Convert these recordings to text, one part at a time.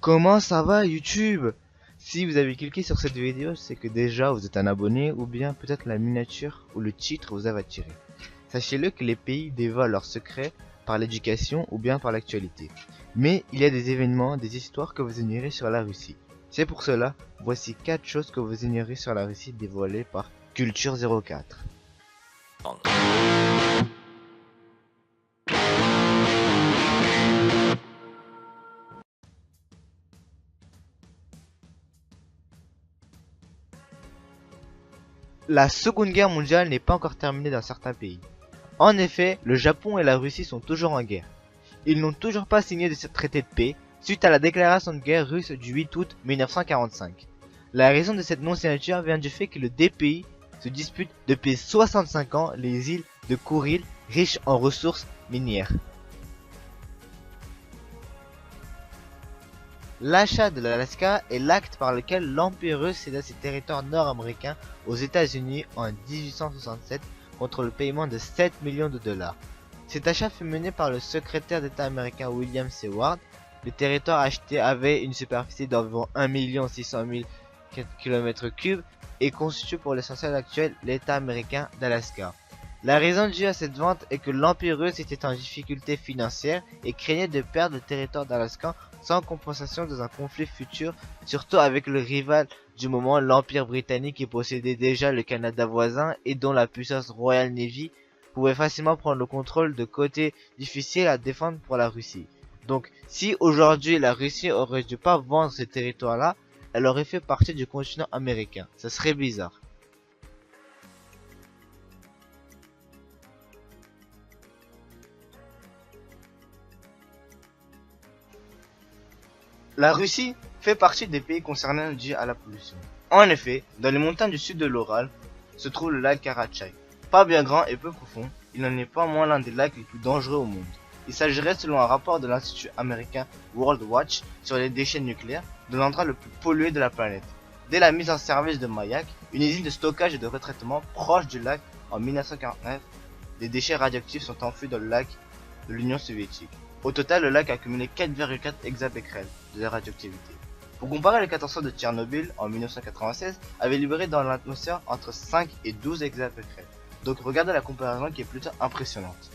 Comment ça va YouTube? Si vous avez cliqué sur cette vidéo, c'est que déjà vous êtes un abonné ou bien peut-être la miniature ou le titre vous a attiré. Sachez-le que les pays dévoilent leurs secrets par l'éducation ou bien par l'actualité. Mais il y a des événements, des histoires que vous ignorez sur la Russie. C'est pour cela, voici 4 choses que vous ignorez sur la Russie dévoilées par Culture 04. La Seconde Guerre mondiale n'est pas encore terminée dans certains pays. En effet, le Japon et la Russie sont toujours en guerre. Ils n'ont toujours pas signé de ce traité de paix suite à la déclaration de guerre russe du 8 août 1945. La raison de cette non-signature vient du fait que les deux pays se disputent depuis 65 ans les îles de Kouril, riches en ressources minières. L'achat de l'Alaska est l'acte par lequel l'Empire russe céda ses territoires nord-américains aux États-Unis en 1867 contre le paiement de 7 millions de $. Cet achat fut mené par le secrétaire d'État américain William Seward. Les territoires achetés avaient une superficie d'environ 1 600 000 km3 et constituent pour l'essentiel actuel l'État américain d'Alaska. La raison due à cette vente est que l'Empire russe était en difficulté financière et craignait de perdre le territoire d'Alaska sans compensation dans un conflit futur, surtout avec le rival du moment, l'Empire britannique, qui possédait déjà le Canada voisin et dont la puissance Royal Navy pouvait facilement prendre le contrôle de côtés difficiles à défendre pour la Russie. Donc, si aujourd'hui la Russie aurait dû pas vendre ces territoires-là, elle aurait fait partie du continent américain. Ça serait bizarre. La Russie fait partie des pays concernés dus à la pollution. En effet, dans les montagnes du sud de l'Oural se trouve le lac Karachay. Pas bien grand et peu profond, il n'en est pas moins l'un des lacs les plus dangereux au monde. Il s'agirait, selon un rapport de l'Institut américain World Watch sur les déchets nucléaires, de l'endroit le plus pollué de la planète. Dès la mise en service de Mayak, une usine de stockage et de retraitement proche du lac en 1949, des déchets radioactifs sont enfouis dans le lac de l'Union soviétique. Au total, le lac a accumulé 4,4 hexabecquerels de radioactivité. Pour comparer, le catastrophe de Tchernobyl en 1996 avait libéré dans l'atmosphère entre 5 et 12 hexabecquerels. Donc regardez la comparaison qui est plutôt impressionnante.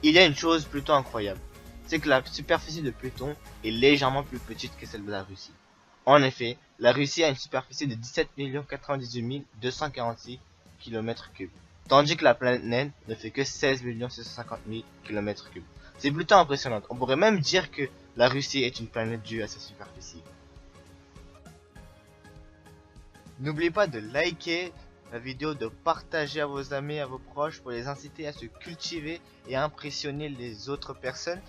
Il y a une chose plutôt incroyable, c'est que la superficie de Pluton est légèrement plus petite que celle de la Russie. En effet, la Russie a une superficie de 17 98 246 km3, tandis que la planète ne fait que 16 650 000 km3. C'est plutôt impressionnant. On pourrait même dire que la Russie est une planète due à sa superficie. N'oubliez pas de liker la vidéo, de partager à vos amis, à vos proches pour les inciter à se cultiver et à impressionner les autres personnes.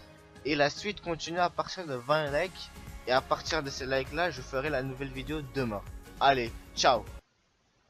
Et la suite continue à partir de 20 likes. Et à partir de ces likes là, je ferai la nouvelle vidéo demain. Allez, ciao!